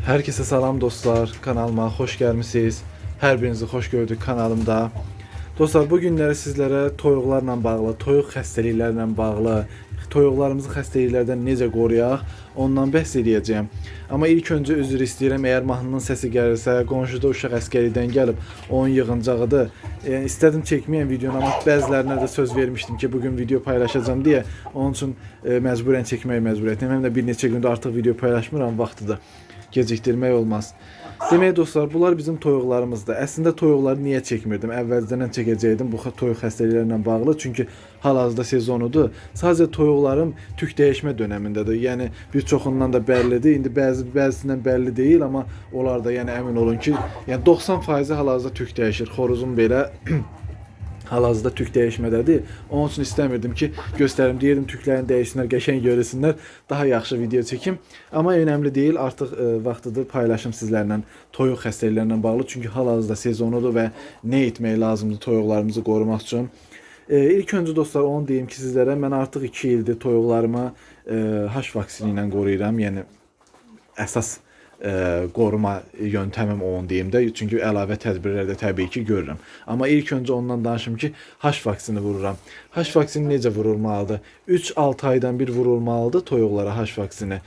Herkese salam dostlar, kanalıma hoş gelmişsiniz. Her birinizi hoş gördük kanalımda. Dostlar, bu günləri sizlərə toyuqlarla bağlı, toyuq xəstəliklərlə bağlı, toyuqlarımızı xəstəliklərdən necə qoruyaq, ondan bəhs edəcəyəm. Amma ilk öncə üzr istəyirəm, əgər mahnının səsi gəlirsə, qonşuda uşaq əskəridən gəlib, onun yığıncağıdır. İstədim çəkməyəm videonu, amma bəzilərinə də söz vermişdim ki, bugün video paylaşacağım deyə. Onun üçün məcburən çəkməyə məcburiyyətəm. Həm də bir neçə gündür artıq video paylaşmıram, vaxtıdır. Gecikdirmək olmaz. Demək dostlar, bunlar bizim toyuqlarımızdır. Əslində toyuqları niyə çəkmirdim? Əvvəlcədən çəkəcəydim bu toyuq xəstəliklərlə bağlı. Çünki hal-hazırda sezonudur. Sadəcə toyuqlarım tük dəyişmə dönəmindədir. Yəni bir çoxundan da bəllidir. İndi bəzisindən bəlli deyil, amma onlar da yəni əmin olun ki, yəni 90% hal-hazırda tük dəyişir. Xoruzum belə hal-hazırda tük dəyişmədədir. Onun üçün istəmirdim ki, göstərim. Deyirdim tüklərini dəyişsinlər, qəşəng görünsünlər, daha yaxşı video çəkim. Amma önəmli deyil, artıq vaxtıdır paylaşım sizlərlə toyuq xəstəliklərlə bağlı. Çünki hal-hazırda sezonudur və nə etmək lazımdır toyuqlarımızı qorumaq üçün. İlk öncə dostlar, onu deyim ki, sizlərə mən artıq 2 ildir toyuqlarımı H vaksini ilə qoruyuram. Yəni əsas qoruma yöntəmim onu deyim də. Çünki əlavə tədbirlər də təbii ki görürəm. Amma ilk öncə ondan danışım ki, H vaksini vururam. H vaksini necə vurulmalıdır? 3-6 aydan bir vurulmalıdır toyuqlara H vaksini.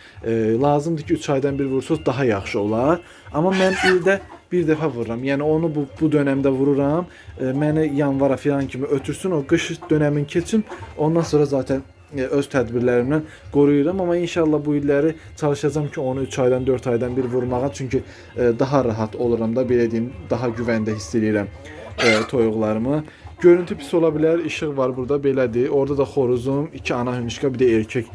Lazımdır ki 3 aydan bir vursunuz, daha yaxşı olar. Amma mən ildə bir dəfə vururam. Yəni onu bu dövrdə vururam. Məni yanvara filan kimi ötürsün, o qış dövrünün keçim. Ondan sonra zaten öz tədbirlərimlə qoruyuram. Amma inşallah bu illəri çalışacağam ki, onu 3 aydan 4 aydan bir vurmağa. Çünki daha rahat oluram da, belə deyim, daha güvəndə hiss edirəm toyuqlarımı. Görüntü pis ola bilər, işıq var burada, belədir. Orada da xoruzum, 2 ana hündüşka, bir də erkək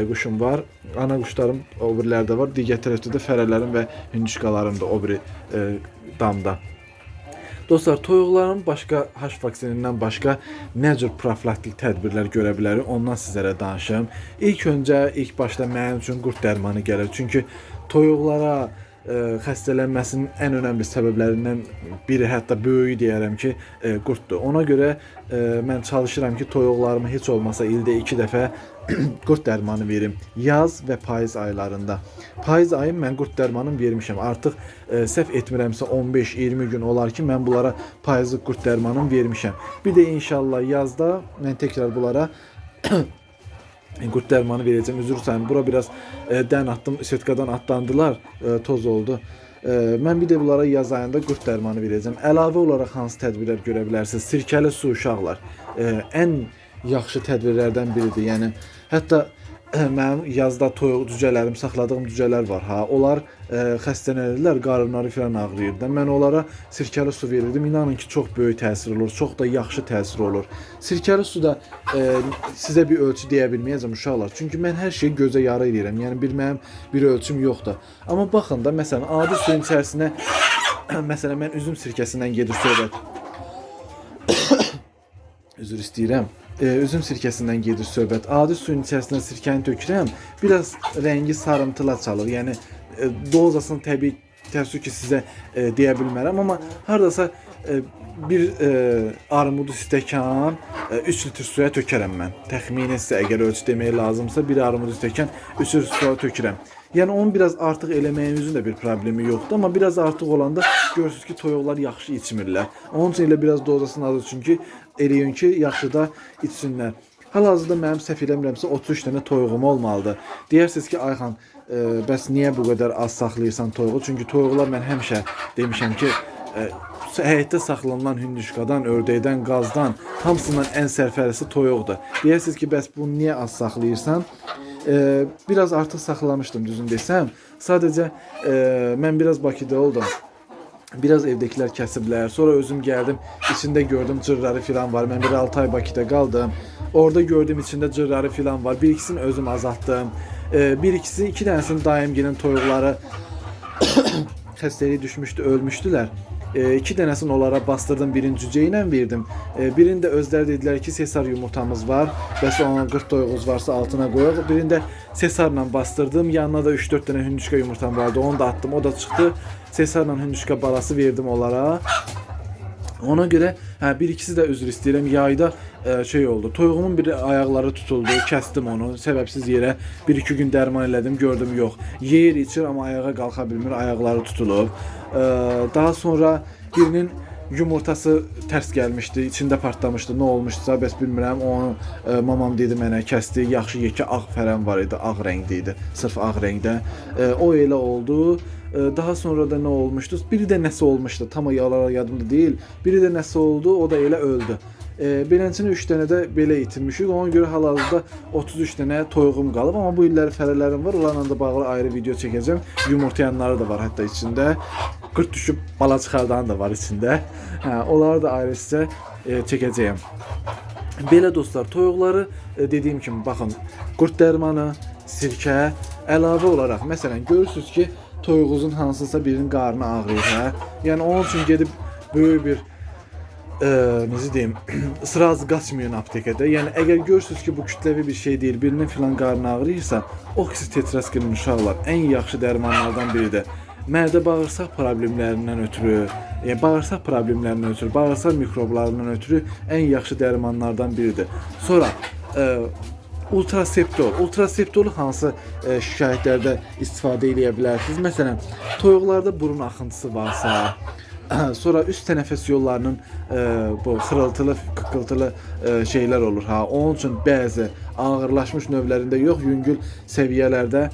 quşum var. Ana quşlarım o birilərdə var. Digər tərəfdə də fərələrim və hündüşkalarım da o biri damda. Dostlar, toyuqların başqa H vaksinindən başqa nə cür profilaktik tədbirlər görə bilərik, ondan sizlərə danışım. İlk başda mənim üçün qurd dərmanı gəlir. Çünki toyuqlara xəstələnməsinin ən önəmli səbəblərindən biri, hətta böyüyü deyərəm ki, qurddur. Ona görə mən çalışıram ki, toyuqlarımı heç olmasa ildə 2 dəfə qurd dərmanı verim. Yaz və payız aylarında. Payız ayı mən qurd dərmanı vermişəm. Artıq səhv etmirəmsə 15-20 gün olar ki, mən bunlara payızlıq qurd dərmanı vermişəm. Bir də inşallah yazda mən təkrar bunlara qurd dərmanı verəcəm. Üzr istəyirəm. Bura biraz dən attım, setkadan atlandılar, toz oldu. Mən bir də bunlara yaz ayında qurd dərmanı verəcəm. Əlavə olaraq hansı tədbirlər görə bilərsiniz? Sirkəli su uşaqlar ən yaxşı tədbirlərdən biridir. Yəni hətta mənim yazda toyuq cücələrim, saxladığım cücələr var. Onlar xəstələnirlər, qarınları falan ağrıyır da. Mən onlara sirkəli su verirdim. İnanın ki, çox böyük təsir olur, çox da yaxşı təsir olur. Sirkəli suda sizə bir ölçü deyə bilməyəcəm uşaqlar. Çünki mən hər şeyi gözə yarı edirəm. Yəni mənim bir ölçüm yoxdur. Amma baxın da, məsələn, adi suyun içərisinə məsələn mən üzüm sirkəsindən gedir söhbət. Üzr istəyirəm. Üzüm sirkəsindən gedir söhbət. Adi suyun içərisinə sirkəni tökürəm, biraz rəngi sarımtıla çalır. Yəni dozasını təbii ki sizə deyə bilmərəm, amma hardasa bir armudu stəkan 3 litr suya tökərəm mən. Təxminən sizə əgər ölçü demək lazımsa, bir armudu stəkan 3 litr suya tökürəm. Yəni onun biraz artıq eləməyinizin də bir problemi yoxdur, amma biraz artıq olanda görürsünüz ki, toyuqlar yaxşı içmirlər. Onun üçün elə biraz dozasını azdır, çünki eləyin ki, yaxşı da içsinlər. Hal-hazırda mənim səhv eləmirəmsə 33 dənə toyuğum olmalıdır. Deyirsiniz ki, Ayxan, bəs niyə bu qədər az saxlayırsan toyuğu? Çünki toyuqlar mən həmişə demişəm ki, həyətdə saxlanılan hündüşkadan, ördəkdən, qazdan, hamısından ən sərfərisi toyuqdur. Deyirsiniz ki, bəs bunu niyə az saxlayırsan? Biraz artıq saxlamışdım, düzün desəm. Sadəcə mən biraz Bakıda oldum. Biraz evdəkilər kəsiblər. Sonra özüm gəldim, içində gördüm cırları filan var. Mən bir 6 ay Bakıda qaldım. Orada gördüm içində cırları filan var. Bir ikisini özüm azaltdım. Bir ikisi, 2 dənəsinin daimginin toyuqları xəstəliyə düşmüşdü, ölmüşdülər. 2 dənəsini onlara bastırdım, birini cücə ilə verdim. Birində özləri dedilər ki, sesar yumurtamız var. Bəs onun 40 toyuğunuz varsa altına qoyaq. Birində sesarla bastırdım. Yanına da 3-4 dənə hündüşka yumurtam vardı. Onu da attım, o da çıxdı. Sesarla hündüşka balası verdim onlara. Ona görə bir ikisi də üzr istəyirəm. Yayda şey oldu. Toyuğumun biri ayaqları tutuldu. Kəsdim onu. Səbəbsiz yerə 1-2 gün dərman elədim, gördüm yox. Yeyir, içir amma ayağa qalxa bilmir. Ayaqları tutulub. Daha sonra birinin yumurtası tərs gəlmişdi, içində partlamışdı. Nə olmuşsa, bəs bilmirəm. Onu mamam dedi mənə, kəsdi. Yaxşı yekə ağ fərən var idi, ağ rəngdə idi. Sırf ağ rəngdə. O elə oldu. Daha sonra da nə olmuşdu? Biri də nəsə olmuşdu. Tam yadımda deyil. Biri də nəsə oldu, o da elə öldü. Beləncə 3 dənə də belə itirmişik. Ona görə hal-hazırda 33 dənə toyuğum qalıb, amma bu illəri fərələrim var. Onlarla da bağlı ayrı video çəkəcəm. Yumurtlayanları da var hətta içində. Qırd düşüb bala çıxardan da var içində. Onları da ayrı sizə çəkəcəyəm. Belə dostlar, toyuqları dediyim kimi baxın, qurd dərmanı, sirkə əlavə olaraq məsələn görürsüz ki, toyuğunuzun hansısa birinin qarnı ağrıyır, Yəni onun üçün gedib böyük bir necə deyim, sıraz qaçmayın aptekədə. Yəni əgər görürsüz ki, bu kütləvi bir şey deyil, birinin filan qarnı ağrıyırsa, oksitetraskinin uşaqlar ən yaxşı dərmanlardan biridir. Mədə bağırsaq problemlərindən ötürü, bağırsaq problemlərindən ötürü, bağırsaq mikroblarından ötürü ən yaxşı dərmanlardan biridir. Sonra ultraseptol. Ultraseptolu hansı şikayətlərdə istifadə edə bilərsiniz? Məsələn, toyuqlarda burun axıntısı varsa, sonra üst tənəffüs yollarının bu xırıltılı, qıqqıltılı şeylər olur. Onun üçün bəzi ağırlaşmış növlərində yox, yüngül səviyyələrdə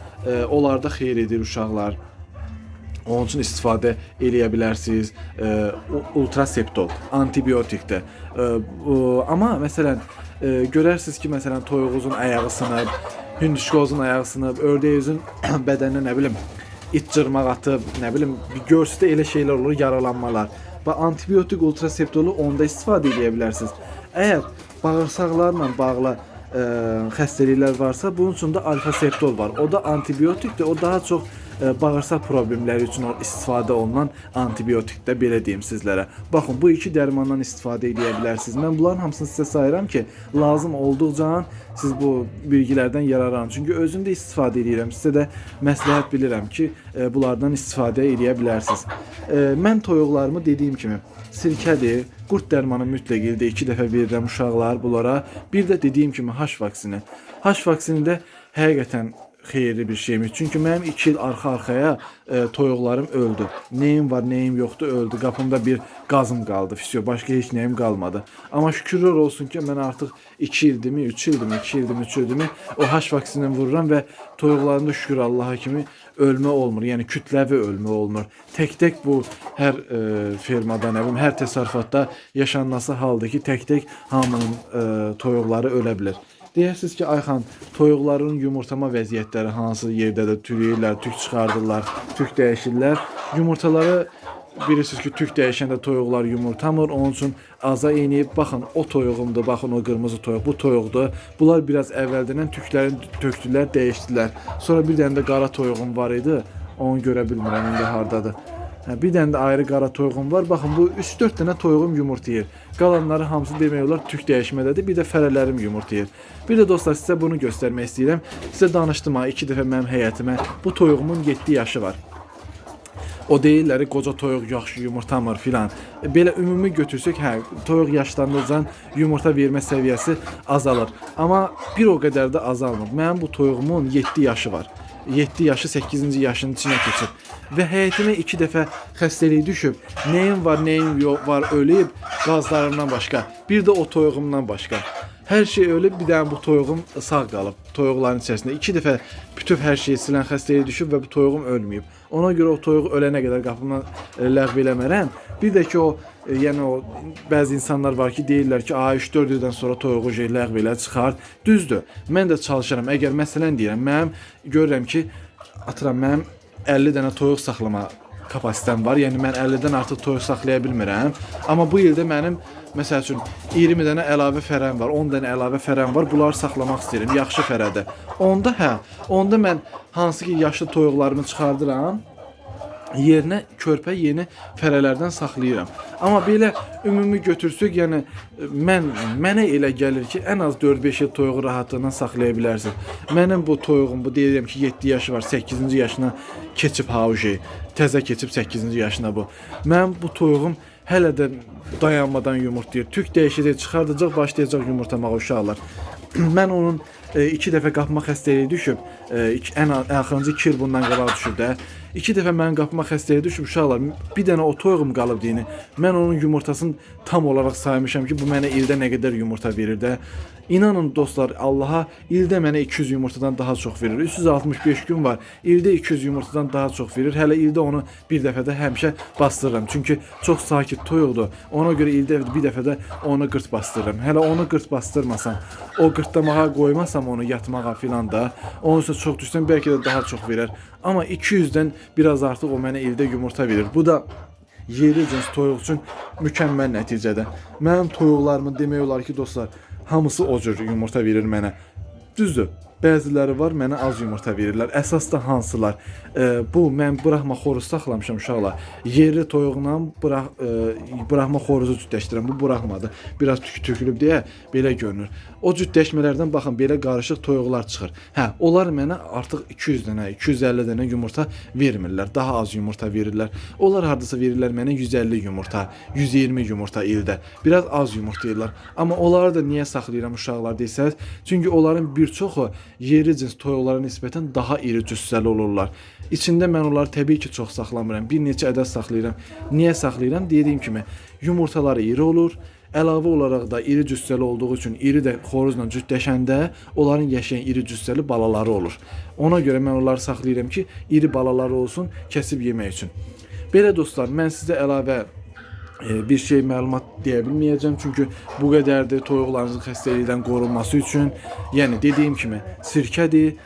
onlarda xeyir edir uşaqlar. Onun üçün istifadə edə bilərsiniz. Ultraseptol, antibiotikdir. Amma məsələn, görərsiniz ki, məsələn, toyuğunuzun ayağı sınıb, hündüşqozun ayağı sınıb, ördəyinizin bədəninə nə bilim, it cırmaq atıb, nə bilim, görsüdə elə şeylər olur, yaralanmalar. Və antibiotik ultraseptolu onda istifadə edə bilərsiniz. Əgər bağırsaqlarla bağlı xəstəliklər varsa, bunun üçün də alfa-septol var. O da antibiotikdir, o daha çox bağırsaq problemləri üçün istifadə olunan antibiotikdə, belə deyim sizlərə. Baxın, bu iki dərmandan istifadə edə bilərsiniz. Mən bunların hamısını sizə sayıram ki, lazım olduqca siz bu bilgilərdən yararlanın. Çünki özüm də istifadə edirəm. Sizə də məsləhət bilirəm ki, bunlardan istifadə edə bilərsiniz. Mən toyuqlarımı dediyim kimi sirkədir, qurd dərmanı mütləq ildə 2 dəfə verirəm uşaqlar bunlara. Bir də dediyim kimi H vaksini. H vaksini də həqiqətən xeyirli bir şeymiş. Çünki mənim 2 il arxa-arxaya toyuqlarım öldü. Neyim var, neyim yoxdur, öldü. Qapımda bir qazım qaldı. Fisyo, başqa heç nəyim qalmadı. Amma şükürlər olsun ki, mən artıq 2 ildimi, 3 ildimi o H vaksini vururam və toyuqlarımda şükür Allaha kimi ölmə olmur. Yəni kütləvi ölmə olmur. Tək-tək bu hər fermada, nə bilim, hər təsərrüfatda yaşanması haldır ki, tək-tək hamının toyuqları ölə bilər. Deyirsiniz ki, Ayxan, toyuqların yumurtlama vəziyyətləri hansı yerdədir? Türüyürlər, tük çıxardırlar, tük dəyişirlər. Yumurtaları bilirsiniz ki, tük dəyişəndə toyuqlar yumurtamır. Onun üçün aza inib, baxın, o toyuğumdur, baxın, o qırmızı toyuq, bu toyuqdur. Bunlar biraz əvvəldən tüklərini tökdülər, dəyişdilər. Sonra bir dənə də qara toyuğum var idi. Onu görə bilmirəm, indi hardadır. Bir dənə də ayrı qara toyuğum var. Baxın, bu 3-4 dənə toyuğum yumurtlayır. Qalanları hamısı demək olar tük dəyişmədədir. Bir də fərələrim yumurtlayır. Bir də dostlar, sizə bunu göstərmək istəyirəm. Sizə danışdım 2 dəfə mənim həyətimə. Bu toyuğumun 7 yaşı var. O deyirlər, qoca toyuq yaxşı yumurtamır filan. Belə ümumi götürsək, toyuq yaşlandıqca yumurta vermə səviyyəsi azalır. Amma bir o qədər də azalmır. Mənim bu toyuğumun 7 yaşı var. 7 yaşı 8-ci yaşının içinə keçib. Və həyətimə 2 dəfə xəstəlik düşüb. Nəyim var, nəyim yox var, ölüb, qazlarımdan başqa. Bir də o toyuğumdan başqa. Hər şey ölüb, bir dənə bu toyuğum sağ qalıb. Toyuqların içərisində 2 dəfə bütöv hər şeyi silən xəstəlik düşüb və bu toyuğum ölməyib. Ona görə o toyuğu ölənə qədər qapımdan ləğv eləmərəm. Bir də ki, yəni o bəzi insanlar var ki, deyirlər ki, 3-4 ildən sonra toyuğu ləğv elə çıxar. Düzdür. Mən də çalışıram. Əgər məsələn deyirəm, mənim görürəm ki, mənim 50 dənə toyuq saxlama kapasitem var. Yəni mən 50-dən artıq toyuq saxlaya bilmirəm. Amma bu ildə mənim məsəl üçün 20 dənə əlavə fərəm var, 10 dənə əlavə fərəm var. Bunları saxlamaq istəyirəm. Yaxşı fərədir. Onda mən hansı ki yaşlı toyuqlarımı çıxardıram, yerinə körpə yeni fərələrdən saxlayıram. Amma belə ümumi götürsək, yəni mənə elə gəlir ki, ən az 4-5 il toyuğu rahatlığına saxlaya bilərsiniz. Mənim bu toyuğum, bu deyirəm ki, 7 yaşı var, 8-ci yaşına keçib təzə keçib 8-ci yaşına bu. Mənim bu toyuğum hələ də dayanmadan yumurtlayır. Tük dəyişəcək, çıxardacaq, başlayacaq yumurtlamağa uşaqlar. Mən onun 2 dəfə qapma xəstəliyi düşüb, ən axırıncı 2 il bundan qabaq düşüb də. 2 dəfə mənim qapma xəstəliyi düşüb uşaqlar. Bir dənə o toyuğum qalıb deyini. Mən onun yumurtasını tam olaraq saymışam ki, bu mənə ildə nə qədər yumurta verir də. İnanın dostlar, Allaha ildə mənə 200 yumurtadan daha çox verir. 365 gün var. İldə 200 yumurtadan daha çox verir. Hələ ildə onu bir dəfədə həmişə bastırıram. Çünki çox sakit toyuqdur. Ona görə ildə bir dəfədə onu qırt bastırıram. Hələ onu qırt bastırmasam, o qırtlamağa qoymasam onu yatmağa filan da, onun üçün çox düşsəm bəlkə də daha çox verər. Amma 200-dən biraz artıq o mənə ildə yumurta verir. Bu da yerli cins toyuq üçün mükəmməl nəticədə. Mənim toyuqlarımın demək olar ki, dostlar, hamısı o cür yumurta verir mənə. Düzdür, bəziləri var mənə az yumurta verirlər. Əsas da hansılar? Bu mən buraxma xoruzu saxlamışam uşaqlar. Yerli toyuqla buraxma xoruzu cütləşdirəm. Bu buraxmadı. Biraz tökülüb deyə belə görünür. O cütləşmələrdən baxın, belə qarışıq toyuqlar çıxır. Hə, onlar mənə artıq 200 dənə, 250 dənə yumurta vermirlər. Daha az yumurta verirlər. Onlar hardasa verirlər mənə 150 yumurta, 120 yumurta ildə. Biraz az yumurtlayırlar. Amma onları da niyə saxlayıram uşaqlar deyirsəz? Çünki onların bir çoxu yerli cins toyuqlara nisbətən daha iri cüssəli olurlar. İçində mən onları təbii ki, çox saxlamıram. Bir neçə ədəd saxlayıram. Niyə saxlayıram? Dediyim kimi, yumurtaları iri olur. Əlavə olaraq da iri cüssəli olduğu üçün iri də xoruzla cütləşəndə onların yaşayan iri cüssəli balaları olur. Ona görə mən onları saxlayıram ki, iri balaları olsun, kəsib yemək üçün. Belə dostlar, mən sizə əlavə bir şey məlumat deyə bilməyəcəm. Çünki bu qədərdir toyuqlarınızın xəstəlikdən qorunması üçün. Yəni dediyim kimi sirkədir,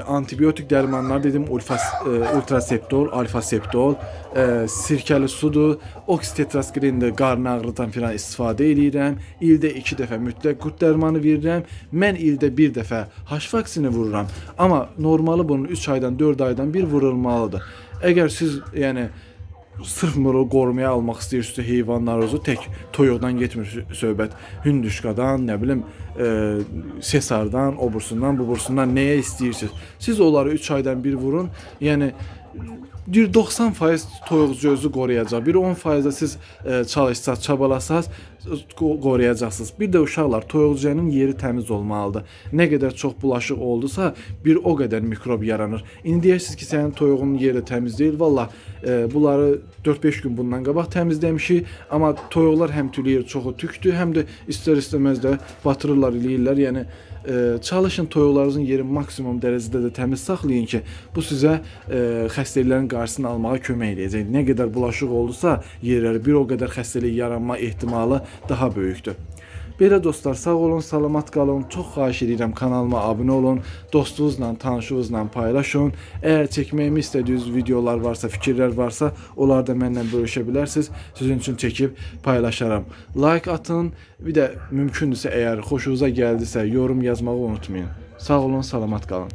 antibiotik dərmanlar dedim, ultraseptol, alfaseptol, sirkəli sudur, oksitetraskrindir, qarnı ağrıdan filan istifadə edirəm. İldə 2 dəfə mütləq qurd dərmanı verirəm. Mən ildə 1 dəfə H vaksini vururam. Amma normalı bunun 3 aydan 4 aydan bir vurulmalıdır. Əgər siz yəni sırf bunu qorumaya almaq istəyirsinizsə heyvanlarınızı, tək toyuqdan getmir söhbət. Hündüşkadan, nə bilim, sesardan, obursundan, bubursundan nəyə istəyirsiniz? Siz onları 3 aydan bir vurun. Yəni 90% toyuq gözü qoruyacaq. Bir 10% da siz çalışsaz, çabalasaz qoruyacaqsınız. Bir də uşaqlar, toyuqcunun yeri təmiz olmalıdır. Nə qədər çox bulaşıq oldusa, bir o qədər mikrob yaranır. İndi deyirsiniz ki, sənin toyuğunun yeri təmiz deyil. Valla bunları 4-5 gün bundan qabaq təmizləmişik. Amma toyuqlar həm tüləyir, çoxu tükdür, həm də istər-istəməz də batırırlar, eləyirlər. Yəni çalışın toyuqlarınızın yeri maksimum dərəcədə də təmiz saxlayın ki, bu sizə xəstəliklərin qarşısını almağa kömək edəcək. Nə qədər bulaşıq oldusa, yerləri bir o qədər xəstəlik yaranma ehtimalı daha böyükdür. Belə dostlar, sağ olun, salamat qalın. Çox xahiş edirəm, kanalıma abunə olun, dostunuzla, tanışınızla paylaşın. Əgər çəkməyimi istədiyiniz videolar varsa, fikirlər varsa, onları da mənimlə bölüşə bilərsiniz. Sizin üçün çəkib paylaşaram. Like atın, bir də mümkündürsə əgər xoşunuza gəldisə yorum yazmağı unutmayın. Sağ olun, salamat qalın.